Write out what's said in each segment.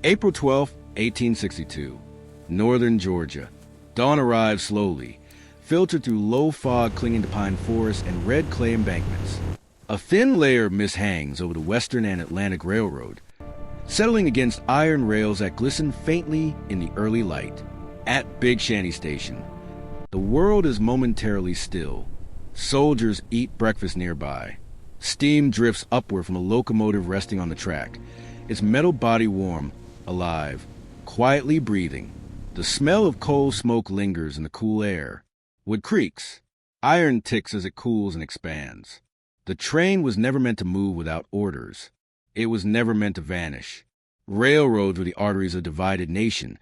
April 12, 1862. Northern Georgia. Dawn arrived slowly, filtered through low fog clinging to pine forests and red clay embankments. A thin layer of mist hangs over the Western and Atlantic Railroad, settling against iron rails that glisten faintly in the early light. At Big Shanty Station, the world is momentarily still. Soldiers eat breakfast nearby. Steam drifts upward from a locomotive resting on the track, its metal body warm, alive, quietly breathing. The smell of coal smoke lingers in the cool air. Wood creaks. Iron ticks as it cools and expands. The train was never meant to move without orders. It was never meant to vanish. Railroads were the arteries of a divided nation,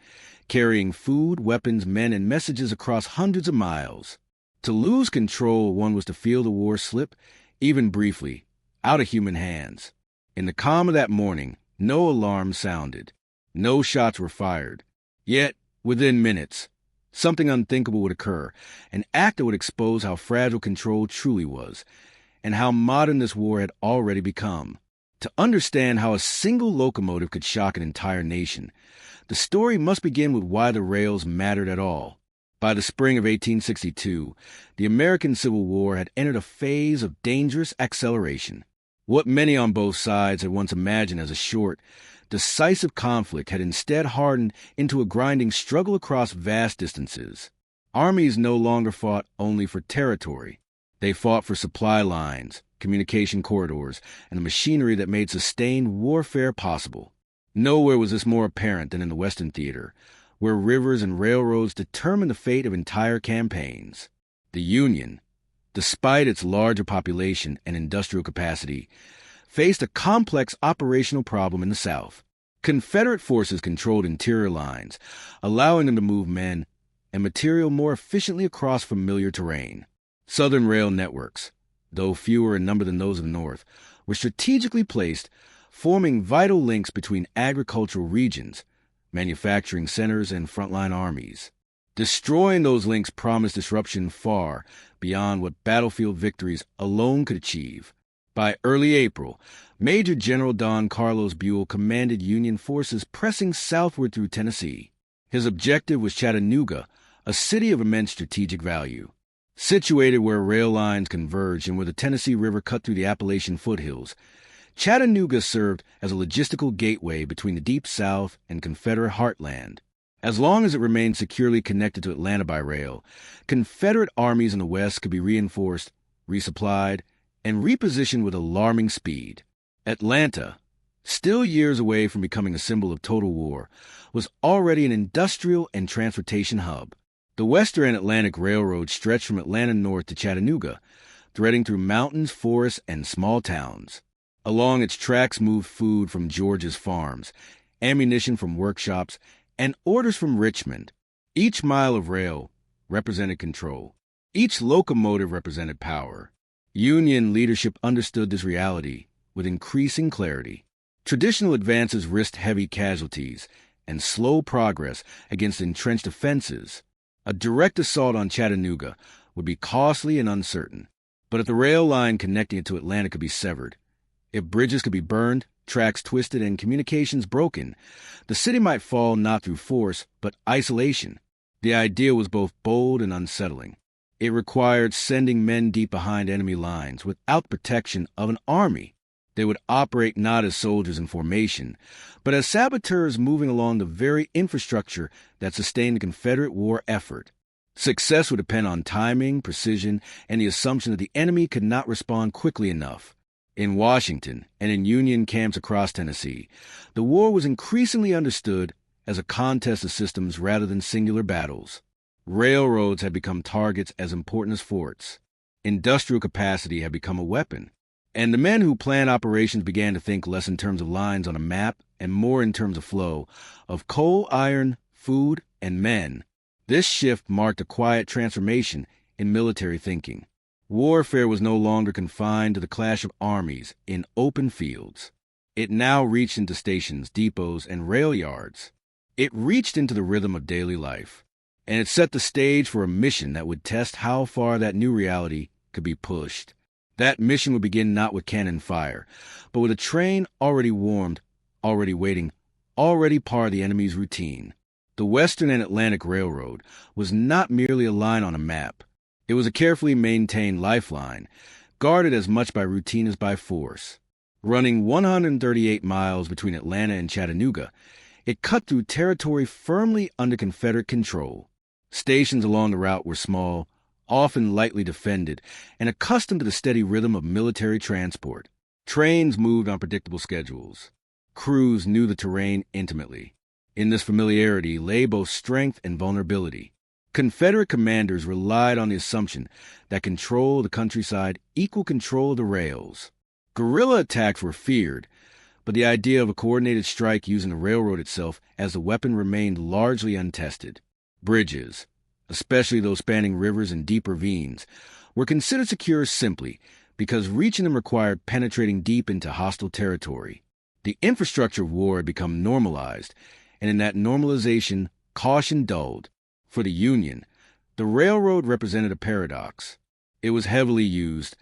carrying food, weapons, men, and messages across hundreds of miles. To lose control, one was to feel the war slip, even briefly, out of human hands. In the calm of that morning, no alarm sounded. No shots were fired. Yet, within minutes, something unthinkable would occur, an act that would expose how fragile control truly was, and how modern this war had already become. To understand how a single locomotive could shock an entire nation, the story must begin with why the rails mattered at all. By the spring of 1862, the American Civil War had entered a phase of dangerous acceleration. What many on both sides had once imagined as a short, decisive conflict had instead hardened into a grinding struggle across vast distances. Armies no longer fought only for territory. They fought for supply lines, communication corridors, and the machinery that made sustained warfare possible. Nowhere was this more apparent than in the Western theater, where rivers and railroads determined the fate of entire campaigns. The Union, despite its larger population and industrial capacity, faced a complex operational problem in the South. Confederate forces controlled interior lines, allowing them to move men and material more efficiently across familiar terrain. Southern rail networks, though fewer in number than those of the North, were strategically placed, forming vital links between agricultural regions, manufacturing centers, and frontline armies. Destroying those links promised disruption far beyond what battlefield victories alone could achieve. By early April, Major General Don Carlos Buell commanded Union forces pressing southward through Tennessee. His objective was Chattanooga, a city of immense strategic value. Situated where rail lines converged and where the Tennessee River cut through the Appalachian foothills, Chattanooga served as a logistical gateway between the Deep South and Confederate heartland. As long as it remained securely connected to Atlanta by rail, Confederate armies in the West could be reinforced, resupplied, and repositioned with alarming speed. Atlanta, still years away from becoming a symbol of total war, was already an industrial and transportation hub. The Western and Atlantic Railroad stretched from Atlanta north to Chattanooga, threading through mountains, forests, and small towns. Along its tracks moved food from Georgia's farms, ammunition from workshops, and orders from Richmond. Each mile of rail represented control. Each locomotive represented power. Union leadership understood this reality with increasing clarity. Traditional advances risked heavy casualties and slow progress against entrenched defenses. A direct assault on Chattanooga would be costly and uncertain. But if the rail line connecting it to Atlanta could be severed, if bridges could be burned, tracks twisted, and communications broken, the city might fall not through force, but isolation. The idea was both bold and unsettling. It required sending men deep behind enemy lines without the protection of an army. They would operate not as soldiers in formation, but as saboteurs moving along the very infrastructure that sustained the Confederate war effort. Success would depend on timing, precision, and the assumption that the enemy could not respond quickly enough. In Washington and in Union camps across Tennessee, the war was increasingly understood as a contest of systems rather than singular battles. Railroads had become targets as important as forts. Industrial capacity had become a weapon. And the men who planned operations began to think less in terms of lines on a map and more in terms of flow, of coal, iron, food, and men. This shift marked a quiet transformation in military thinking. Warfare was no longer confined to the clash of armies in open fields. It now reached into stations, depots, and rail yards. It reached into the rhythm of daily life. And it set the stage for a mission that would test how far that new reality could be pushed. That mission would begin not with cannon fire, but with a train already warmed, already waiting, already part of the enemy's routine. The Western and Atlantic Railroad was not merely a line on a map. It was a carefully maintained lifeline, guarded as much by routine as by force. Running 138 miles between Atlanta and Chattanooga, it cut through territory firmly under Confederate control. Stations along the route were small, often lightly defended, and accustomed to the steady rhythm of military transport. Trains moved on predictable schedules. Crews knew the terrain intimately. In this familiarity lay both strength and vulnerability. Confederate commanders relied on the assumption that control of the countryside equaled control of the rails. Guerrilla attacks were feared, but the idea of a coordinated strike using the railroad itself as a weapon remained largely untested. Bridges, especially those spanning rivers and deep ravines, were considered secure simply because reaching them required penetrating deep into hostile territory. The infrastructure of war had become normalized, and in that normalization, caution dulled. For the Union, the railroad represented a paradox. It was heavily used,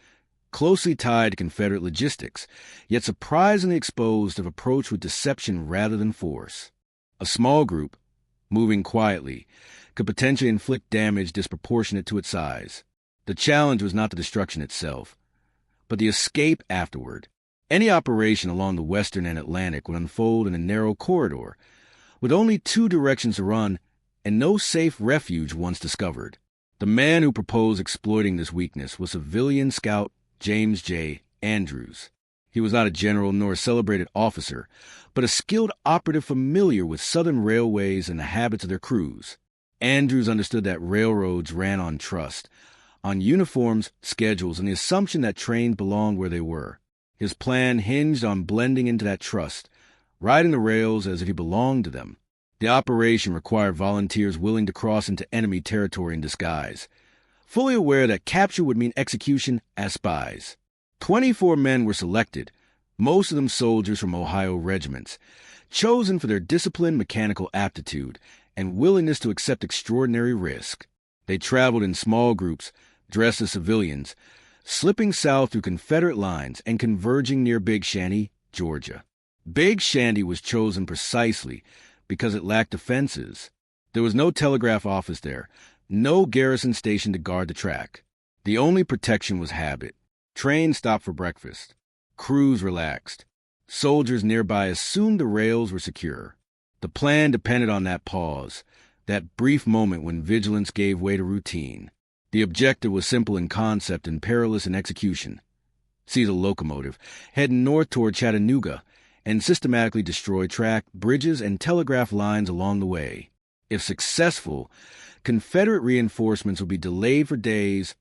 closely tied to Confederate logistics, yet surprisingly exposed to approach with deception rather than force. A small group, moving quietly, could potentially inflict damage disproportionate to its size. The challenge was not the destruction itself, but the escape afterward. Any operation along the Western and Atlantic would unfold in a narrow corridor, with only two directions to run and no safe refuge once discovered. The man who proposed exploiting this weakness was civilian scout James J. Andrews. He was not a general nor a celebrated officer, but a skilled operative familiar with Southern railways and the habits of their crews. Andrews understood that railroads ran on trust, on uniforms, schedules, and the assumption that trains belonged where they were. His plan hinged on blending into that trust, riding the rails as if he belonged to them. The operation required volunteers willing to cross into enemy territory in disguise, fully aware that capture would mean execution as spies. 24 men were selected, most of them soldiers from Ohio regiments, chosen for their disciplined mechanical aptitude and willingness to accept extraordinary risk. They traveled in small groups, dressed as civilians, slipping south through Confederate lines and converging near Big Shanty, Georgia. Big Shanty was chosen precisely because it lacked defenses. There was no telegraph office there, no garrison station to guard the track. The only protection was habit. Trains stopped for breakfast. Crews relaxed. Soldiers nearby assumed the rails were secure. The plan depended on that pause, that brief moment when vigilance gave way to routine. The objective was simple in concept and perilous in execution. See the locomotive, head north toward Chattanooga, and systematically destroy track, bridges, and telegraph lines along the way. If successful, Confederate reinforcements would be delayed for days,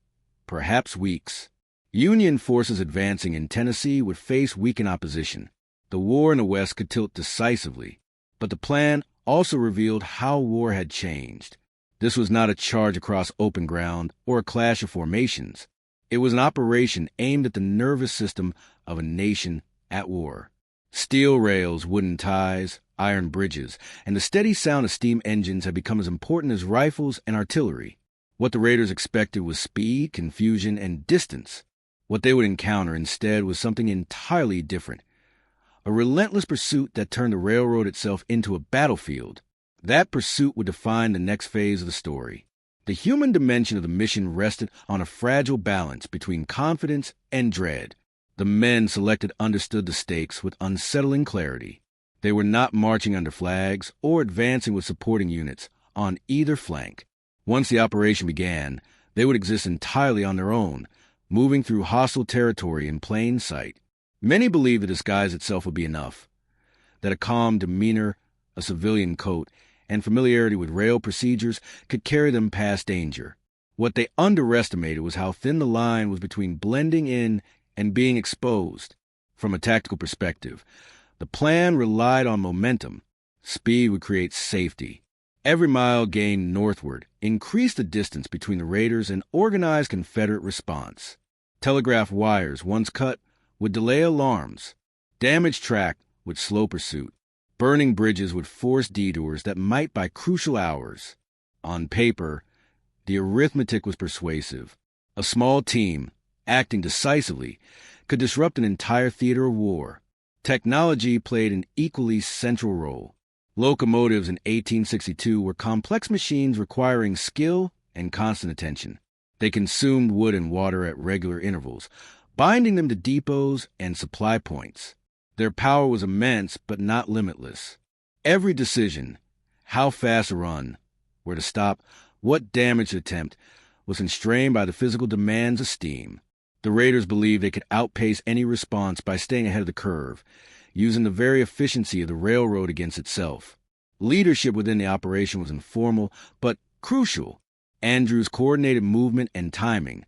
perhaps weeks. Union forces advancing in Tennessee would face weakened opposition. The war in the West could tilt decisively, but the plan also revealed how war had changed. This was not a charge across open ground or a clash of formations. It was an operation aimed at the nervous system of a nation at war. Steel rails, wooden ties, iron bridges, and the steady sound of steam engines had become as important as rifles and artillery. What the raiders expected was speed, confusion, and distance. What they would encounter instead was something entirely different. A relentless pursuit that turned the railroad itself into a battlefield. That pursuit would define the next phase of the story. The human dimension of the mission rested on a fragile balance between confidence and dread. The men selected understood the stakes with unsettling clarity. They were not marching under flags or advancing with supporting units on either flank. Once the operation began, they would exist entirely on their own, moving through hostile territory in plain sight. Many believed the disguise itself would be enough, that a calm demeanor, a civilian coat, and familiarity with rail procedures could carry them past danger. What they underestimated was how thin the line was between blending in and being exposed. From a tactical perspective, the plan relied on momentum. Speed would create safety. Every mile gained northward increased the distance between the raiders and organized Confederate response. Telegraph wires, once cut, would delay alarms. Damaged track would slow pursuit. Burning bridges would force detours that might buy crucial hours. On paper, the arithmetic was persuasive. A small team, acting decisively, could disrupt an entire theater of war. Technology played an equally central role. Locomotives in 1862 were complex machines requiring skill and constant attention. They consumed wood and water at regular intervals, binding them to depots and supply points. Their power was immense, but not limitless. Every decision, how fast to run, where to stop, what damage to attempt, was constrained by the physical demands of steam. The raiders believed they could outpace any response by staying ahead of the curve, using the very efficiency of the railroad against itself. Leadership within the operation was informal, but crucial. Andrews coordinated movement and timing,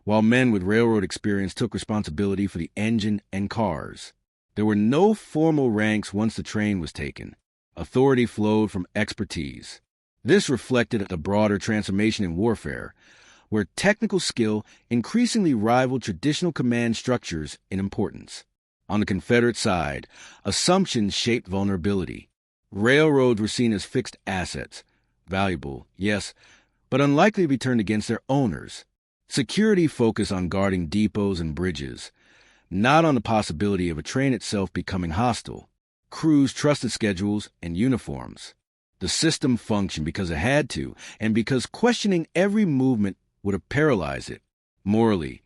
while men with railroad experience took responsibility for the engine and cars. There were no formal ranks once the train was taken. Authority flowed from expertise. This reflected a broader transformation in warfare, where technical skill increasingly rivaled traditional command structures in importance. On the Confederate side, assumptions shaped vulnerability. Railroads were seen as fixed assets, valuable, yes, but unlikely to be turned against their owners. Security focused on guarding depots and bridges, not on the possibility of a train itself becoming hostile. Crews trusted schedules and uniforms. The system functioned because it had to, and because questioning every movement would have paralyzed it. Morally,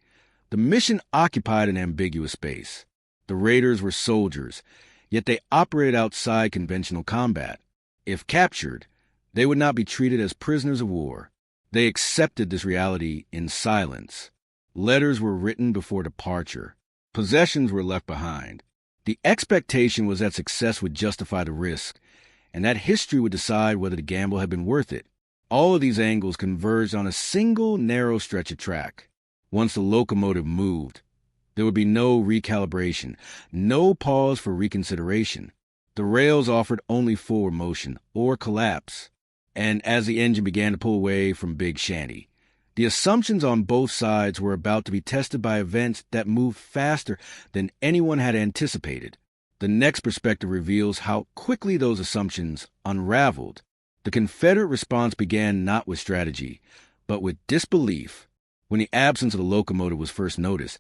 the mission occupied an ambiguous space. The raiders were soldiers, yet they operated outside conventional combat. If captured, they would not be treated as prisoners of war. They accepted this reality in silence. Letters were written before departure. Possessions were left behind. The expectation was that success would justify the risk, and that history would decide whether the gamble had been worth it. All of these angles converged on a single narrow stretch of track. Once the locomotive moved, there would be no recalibration, no pause for reconsideration. The rails offered only forward motion or collapse. And as the engine began to pull away from Big Shanty, the assumptions on both sides were about to be tested by events that moved faster than anyone had anticipated. The next perspective reveals how quickly those assumptions unraveled. The Confederate response began not with strategy, but with disbelief. When the absence of the locomotive was first noticed,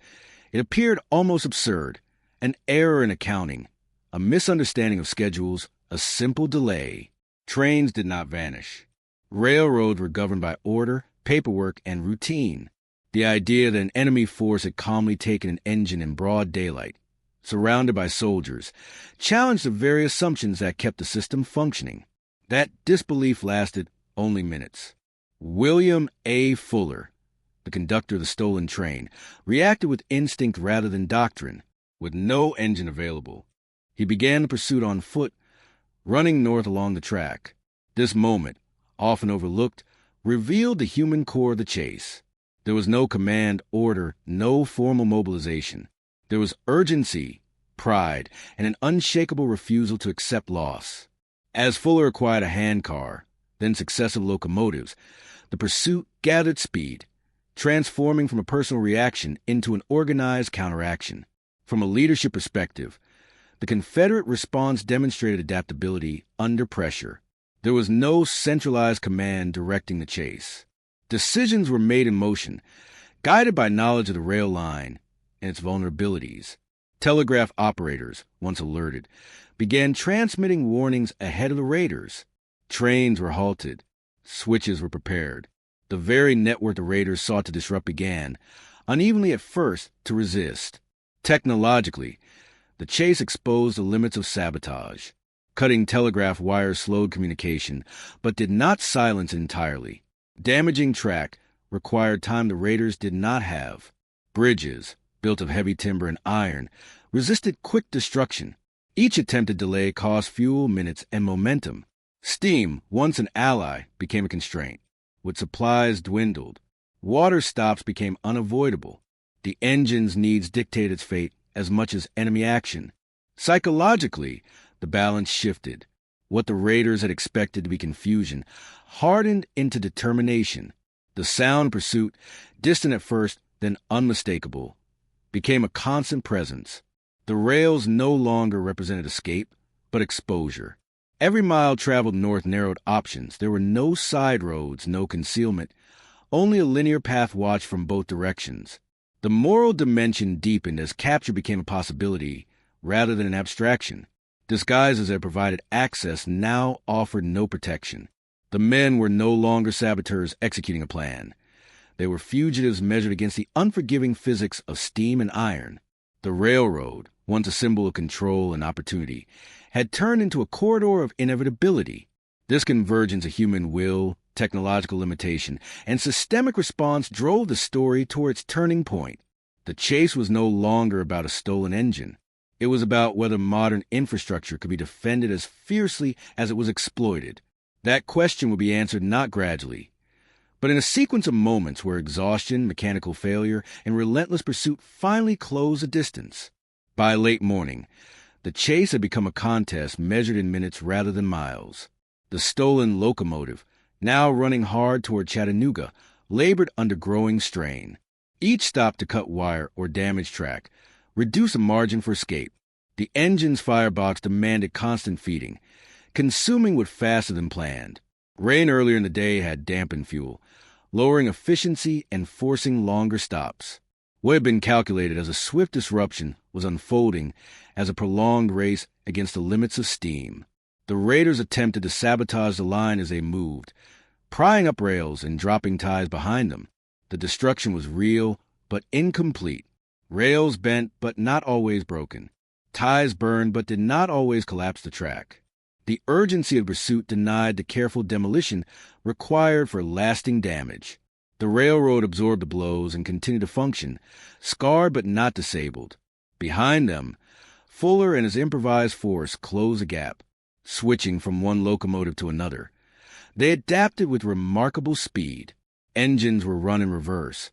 it appeared almost absurd, an error in accounting, a misunderstanding of schedules, a simple delay. Trains did not vanish. Railroads were governed by order, paperwork, and routine. The idea that an enemy force had calmly taken an engine in broad daylight, surrounded by soldiers, challenged the very assumptions that kept the system functioning. That disbelief lasted only minutes. William A. Fuller, the conductor of the stolen train, reacted with instinct rather than doctrine. With no engine available, he began the pursuit on foot, running north along the track. This moment, often overlooked, revealed the human core of the chase. There was no command, order, no formal mobilization. There was urgency, pride, and an unshakable refusal to accept loss. As Fuller acquired a handcar, then successive locomotives, the pursuit gathered speed, transforming from a personal reaction into an organized counteraction. From a leadership perspective, the Confederate response demonstrated adaptability under pressure. There was no centralized command directing the chase. Decisions were made in motion, guided by knowledge of the rail line and its vulnerabilities. Telegraph operators, once alerted, began transmitting warnings ahead of the raiders. Trains were halted. Switches were prepared. The very network the raiders sought to disrupt began, unevenly at first, to resist. Technologically, the chase exposed the limits of sabotage. Cutting telegraph wires slowed communication, but did not silence it entirely. Damaging track required time the raiders did not have. Bridges, built of heavy timber and iron, resisted quick destruction. Each attempted delay cost fuel, minutes, and momentum. Steam, once an ally, became a constraint. With supplies dwindled, water stops became unavoidable. The engine's needs dictated its fate as much as enemy action. Psychologically, the balance shifted. What the raiders had expected to be confusion hardened into determination. The sound pursuit, distant at first, then unmistakable, became a constant presence. The rails no longer represented escape, but exposure. Every mile traveled north narrowed options. There were no side roads, no concealment, only a linear path watched from both directions. The moral dimension deepened as capture became a possibility rather than an abstraction. Disguises that provided access now offered no protection. The men were no longer saboteurs executing a plan. They were fugitives measured against the unforgiving physics of steam and iron. The railroad, once a symbol of control and opportunity, had turned into a corridor of inevitability. This convergence of human will, technological limitation, and systemic response drove the story toward its turning point. The chase was no longer about a stolen engine. It was about whether modern infrastructure could be defended as fiercely as it was exploited. That question would be answered not gradually, but in a sequence of moments where exhaustion, mechanical failure, and relentless pursuit finally closed the distance. By late morning, the chase had become a contest measured in minutes rather than miles. The stolen locomotive, now running hard toward Chattanooga, labored under growing strain. Each stop to cut wire or damage track reduced a margin for escape. The engine's firebox demanded constant feeding, consuming wood faster than planned. Rain earlier in the day had dampened fuel, lowering efficiency and forcing longer stops. What had been calculated as a swift disruption was unfolding as a prolonged race against the limits of steam. The raiders attempted to sabotage the line as they moved, prying up rails and dropping ties behind them. The destruction was real, but incomplete. Rails bent, but not always broken. Ties burned, but did not always collapse the track. The urgency of pursuit denied the careful demolition required for lasting damage. The railroad absorbed the blows and continued to function, scarred but not disabled. Behind them, Fuller and his improvised force closed the gap, switching from one locomotive to another. They adapted with remarkable speed. Engines were run in reverse,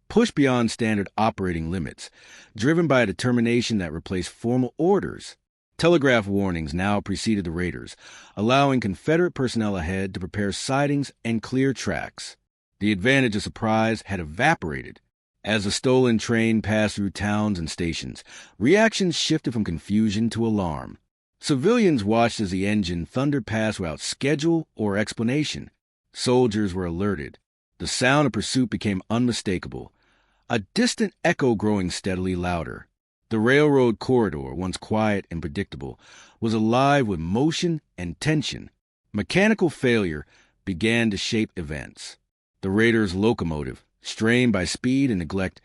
pushed beyond standard operating limits, driven by a determination that replaced formal orders. Telegraph warnings now preceded the raiders, allowing Confederate personnel ahead to prepare sidings and clear tracks. The advantage of surprise had evaporated. As the stolen train passed through towns and stations, reactions shifted from confusion to alarm. Civilians watched as the engine thundered past without schedule or explanation. Soldiers were alerted. The sound of pursuit became unmistakable, a distant echo growing steadily louder. The railroad corridor, once quiet and predictable, was alive with motion and tension. Mechanical failure began to shape events. The raiders' locomotive, strained by speed and neglect,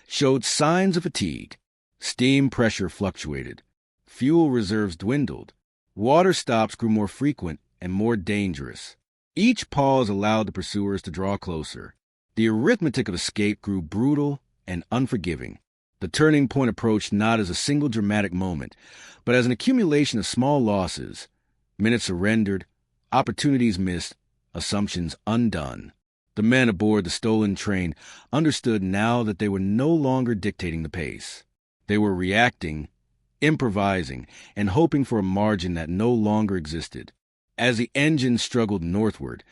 showed signs of fatigue. Steam pressure fluctuated. Fuel reserves dwindled. Water stops grew more frequent and more dangerous. Each pause allowed the pursuers to draw closer. The arithmetic of escape grew brutal and unforgiving. The turning point approached not as a single dramatic moment, but as an accumulation of small losses, minutes surrendered, opportunities missed, assumptions undone. The men aboard the stolen train understood now that they were no longer dictating the pace. They were reacting, improvising, and hoping for a margin that no longer existed. As the engine struggled northward,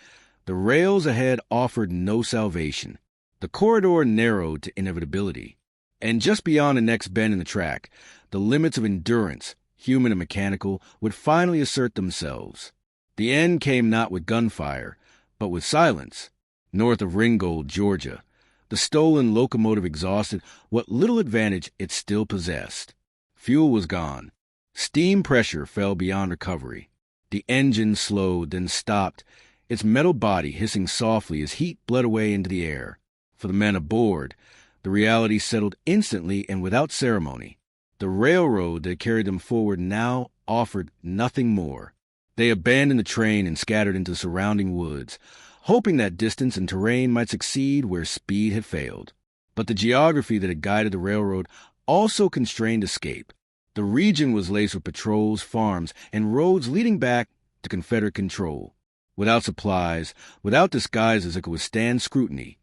the rails ahead offered no salvation. The corridor narrowed to inevitability. And just beyond the next bend in the track, the limits of endurance, human and mechanical, would finally assert themselves. The end came not with gunfire, but with silence. North of Ringgold, Georgia, the stolen locomotive exhausted what little advantage it still possessed. Fuel was gone. Steam pressure fell beyond recovery. The engine slowed, then stopped, its metal body hissing softly as heat bled away into the air. For the men aboard, the reality settled instantly and without ceremony. The railroad that carried them forward now offered nothing more. They abandoned the train and scattered into the surrounding woods, hoping that distance and terrain might succeed where speed had failed. But the geography that had guided the railroad also constrained escape. The region was laced with patrols, farms, and roads leading back to Confederate control. Without supplies, without disguises that could withstand scrutiny,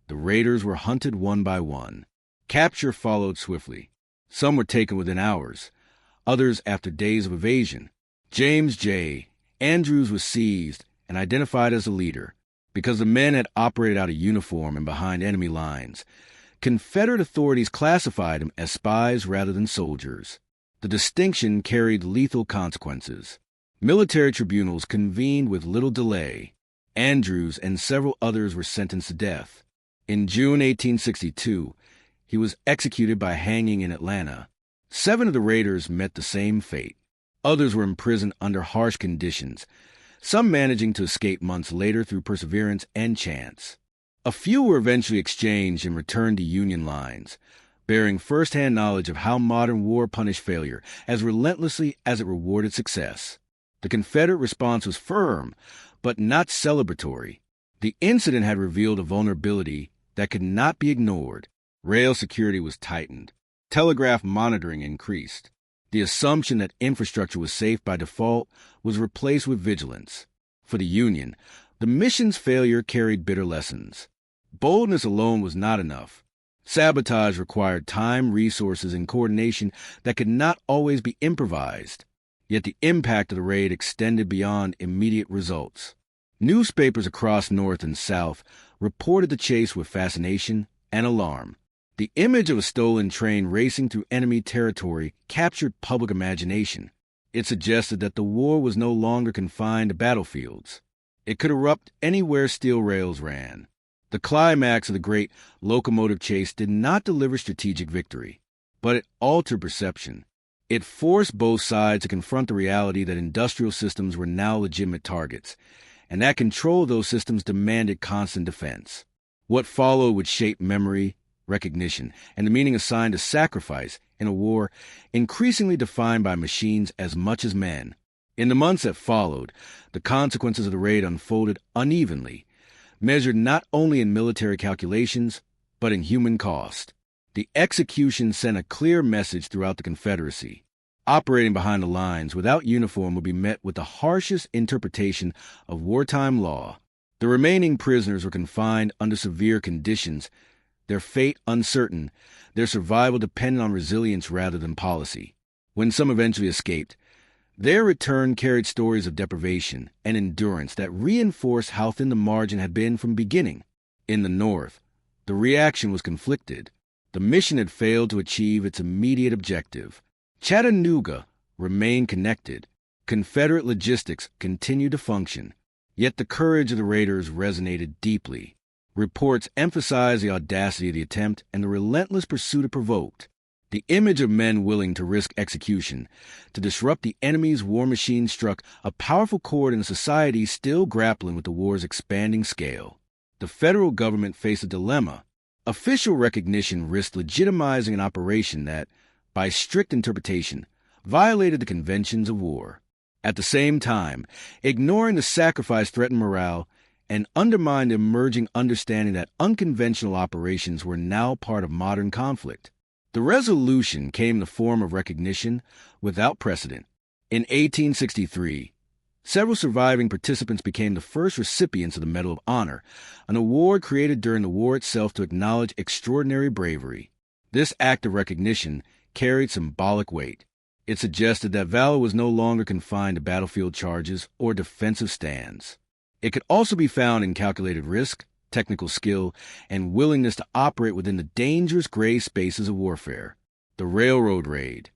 the raiders were hunted one by one. Capture followed swiftly. Some were taken within hours, others after days of evasion. James J. Andrews was seized and identified as the leader. Because the men had operated out of uniform and behind enemy lines, Confederate authorities classified him as spies rather than soldiers. The distinction carried lethal consequences. Military tribunals convened with little delay. Andrews and several others were sentenced to death. In June 1862, he was executed by hanging in Atlanta. 7 of the raiders met the same fate. Others were imprisoned under harsh conditions, some managing to escape months later through perseverance and chance. A few were eventually exchanged and returned to Union lines, bearing first-hand knowledge of how modern war punished failure as relentlessly as it rewarded success. The Confederate response was firm, but not celebratory. The incident had revealed a vulnerability that could not be ignored. Rail security was tightened. Telegraph monitoring increased. The assumption that infrastructure was safe by default was replaced with vigilance. For the Union, the mission's failure carried bitter lessons. Boldness alone was not enough. Sabotage required time, resources, and coordination that could not always be improvised. Yet the impact of the raid extended beyond immediate results. Newspapers across North and South reported the chase with fascination and alarm. The image of a stolen train racing through enemy territory captured public imagination. It suggested that the war was no longer confined to battlefields. It could erupt anywhere steel rails ran. The climax of the Great Locomotive Chase did not deliver strategic victory, but it altered perception. It forced both sides to confront the reality that industrial systems were now legitimate targets, and that control of those systems demanded constant defense. What followed would shape memory, recognition, and the meaning assigned to sacrifice in a war increasingly defined by machines as much as men. In the months that followed, the consequences of the raid unfolded unevenly, measured not only in military calculations, but in human cost. The execution sent a clear message throughout the Confederacy. Operating behind the lines without uniform would be met with the harshest interpretation of wartime law. The remaining prisoners were confined under severe conditions, their fate uncertain, their survival dependent on resilience rather than policy. When some eventually escaped, their return carried stories of deprivation and endurance that reinforced how thin the margin had been from beginning. In the North, the reaction was conflicted. The mission had failed to achieve its immediate objective. Chattanooga remained connected. Confederate logistics continued to function. Yet the courage of the raiders resonated deeply. Reports emphasized the audacity of the attempt and the relentless pursuit it provoked. The image of men willing to risk execution to disrupt the enemy's war machine struck a powerful chord in a society still grappling with the war's expanding scale. The federal government faced a dilemma. Official recognition risked legitimizing an operation that, by strict interpretation, violated the conventions of war. At the same time, ignoring the sacrifice threatened morale and undermined the emerging understanding that unconventional operations were now part of modern conflict. The resolution came in the form of recognition without precedent. In 1863, several surviving participants became the first recipients of the Medal of Honor, an award created during the war itself to acknowledge extraordinary bravery. This act of recognition carried symbolic weight. It suggested that valor was no longer confined to battlefield charges or defensive stands. It could also be found in calculated risk, technical skill, and willingness to operate within the dangerous gray spaces of warfare. The railroad raid,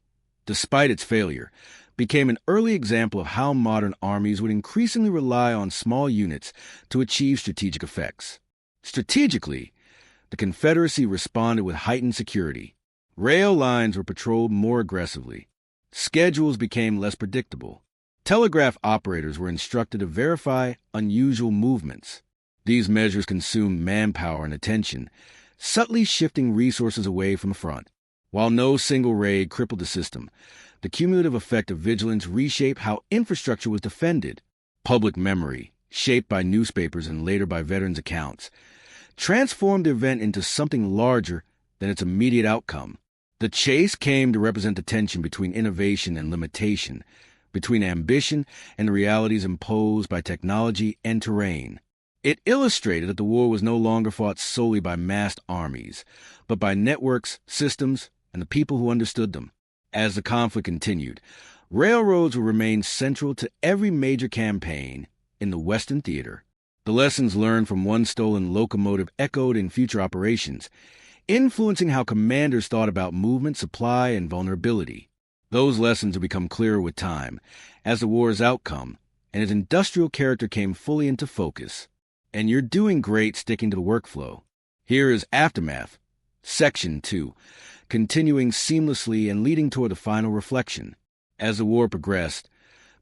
despite its failure, became an early example of how modern armies would increasingly rely on small units to achieve strategic effects. Strategically, the Confederacy responded with heightened security. Rail lines were patrolled more aggressively. Schedules became less predictable. Telegraph operators were instructed to verify unusual movements. These measures consumed manpower and attention, subtly shifting resources away from the front. While no single raid crippled the system, the cumulative effect of vigilance reshaped how infrastructure was defended. Public memory, shaped by newspapers and later by veterans' accounts, transformed the event into something larger than its immediate outcome. The chase came to represent the tension between innovation and limitation, between ambition and the realities imposed by technology and terrain. It illustrated that the war was no longer fought solely by massed armies, but by networks, systems, and the people who understood them. As the conflict continued, railroads would remain central to every major campaign in the Western theater. The lessons learned from one stolen locomotive echoed in future operations, influencing how commanders thought about movement, supply, and vulnerability. Those lessons would become clearer with time, as the war's outcome and its industrial character came fully into focus. And you're doing great sticking to the workflow. Here is Aftermath, Section 2, continuing seamlessly and leading toward the final reflection. As the war progressed,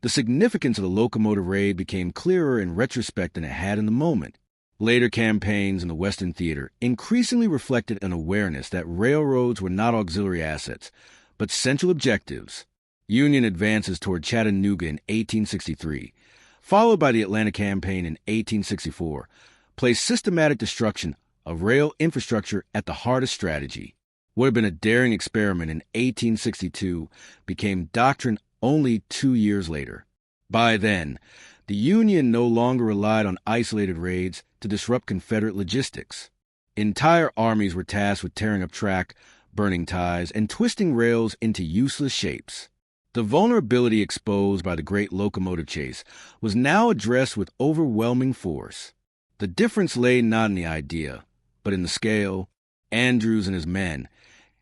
the significance of the locomotive raid became clearer in retrospect than it had in the moment. Later campaigns in the Western Theater increasingly reflected an awareness that railroads were not auxiliary assets, but central objectives. Union advances toward Chattanooga in 1863, followed by the Atlanta Campaign in 1864, placed systematic destruction of rail infrastructure at the heart of strategy. What had been a daring experiment in 1862 became doctrine only 2 years later. By then, the Union no longer relied on isolated raids to disrupt Confederate logistics. Entire armies were tasked with tearing up track, burning ties, and twisting rails into useless shapes. The vulnerability exposed by the Great Locomotive Chase was now addressed with overwhelming force. The difference lay not in the idea, but in the scale. Andrews and his men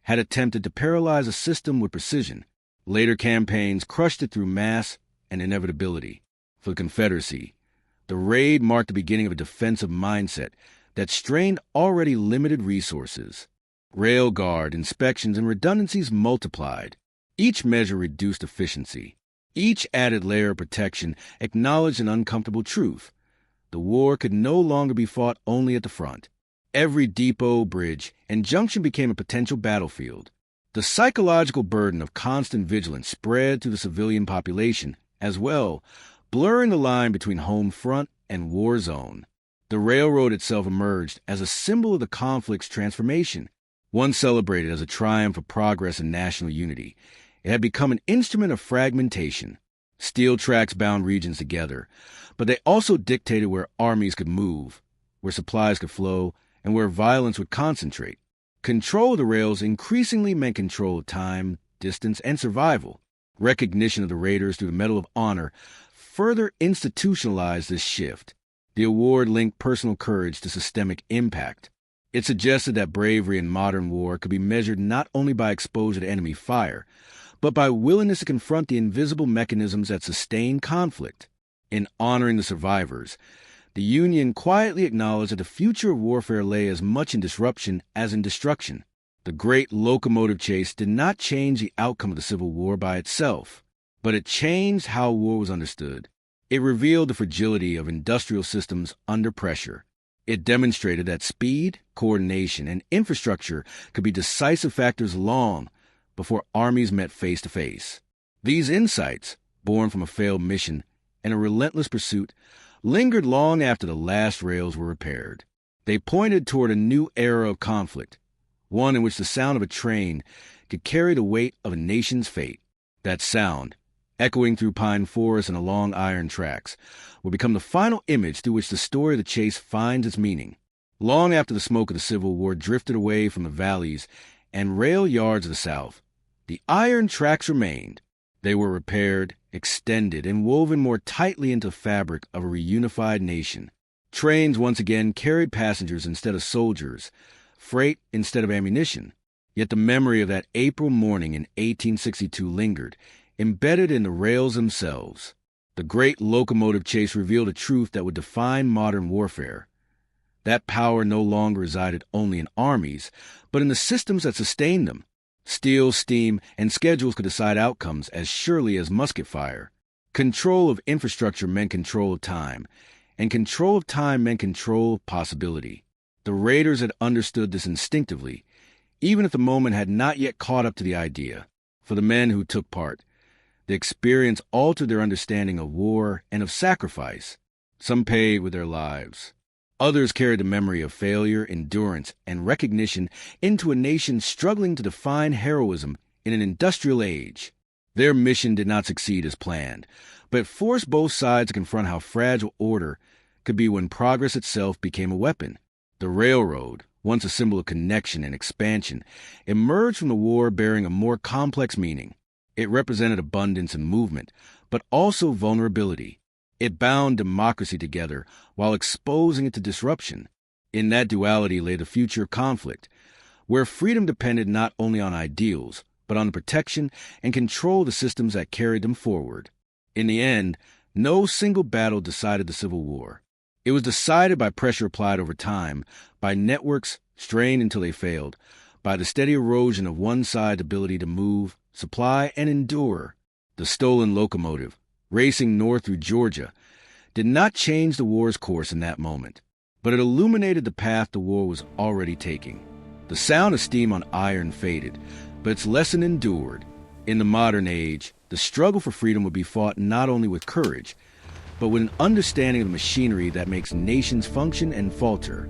had attempted to paralyze a system with precision. Later campaigns crushed it through mass and inevitability. For the Confederacy, the raid marked the beginning of a defensive mindset that strained already limited resources. Rail guard, inspections, and redundancies multiplied. Each measure reduced efficiency. Each added layer of protection acknowledged an uncomfortable truth. The war could no longer be fought only at the front. Every depot, bridge, and junction became a potential battlefield. The psychological burden of constant vigilance spread through the civilian population as well, blurring the line between home front and war zone. The railroad itself emerged as a symbol of the conflict's transformation. Once celebrated as a triumph of progress and national unity, it had become an instrument of fragmentation. Steel tracks bound regions together, but they also dictated where armies could move, where supplies could flow, and where violence would concentrate. Control of the rails increasingly meant control of time, distance, and survival. Recognition of the raiders through the Medal of Honor further institutionalized this shift. The award linked personal courage to systemic impact. It suggested that bravery in modern war could be measured not only by exposure to enemy fire, but by willingness to confront the invisible mechanisms that sustain conflict. In honoring the survivors, the Union quietly acknowledged that the future of warfare lay as much in disruption as in destruction. The Great Locomotive Chase did not change the outcome of the Civil War by itself, but it changed how war was understood. It revealed the fragility of industrial systems under pressure. It demonstrated that speed, coordination, and infrastructure could be decisive factors long before armies met face to face. These insights, born from a failed mission and a relentless pursuit, lingered long after the last rails were repaired. They pointed toward a new era of conflict, one in which the sound of a train could carry the weight of a nation's fate. That sound, echoing through pine forests and along iron tracks, would become the final image through which the story of the chase finds its meaning. Long after the smoke of the Civil War drifted away from the valleys and rail yards of the South, the iron tracks remained. They were repaired, extended, and woven more tightly into the fabric of a reunified nation. Trains once again carried passengers instead of soldiers, freight instead of ammunition. Yet the memory of that April morning in 1862 lingered, embedded in the rails themselves. The Great Locomotive Chase revealed a truth that would define modern warfare. That power no longer resided only in armies, but in the systems that sustained them. Steel, steam, and schedules could decide outcomes as surely as musket fire. Control of infrastructure meant control of time, and control of time meant control of possibility. The raiders had understood this instinctively, even if the moment had not yet caught up to the idea. For the men who took part, the experience altered their understanding of war and of sacrifice. Some paid with their lives. Others carried the memory of failure, endurance, and recognition into a nation struggling to define heroism in an industrial age. Their mission did not succeed as planned, but it forced both sides to confront how fragile order could be when progress itself became a weapon. The railroad, once a symbol of connection and expansion, emerged from the war bearing a more complex meaning. It represented abundance and movement, but also vulnerability. It bound democracy together while exposing it to disruption. In that duality lay the future of conflict, where freedom depended not only on ideals, but on the protection and control of the systems that carried them forward. In the end, no single battle decided the Civil War. It was decided by pressure applied over time, by networks strained until they failed, by the steady erosion of one side's ability to move, supply, and endure. the stolen locomotive, racing north through Georgia, did not change the war's course in that moment, but it illuminated the path the war was already taking. The sound of steam on iron faded, but its lesson endured. In the modern age, the struggle for freedom would be fought not only with courage, but with an understanding of the machinery that makes nations function and falter.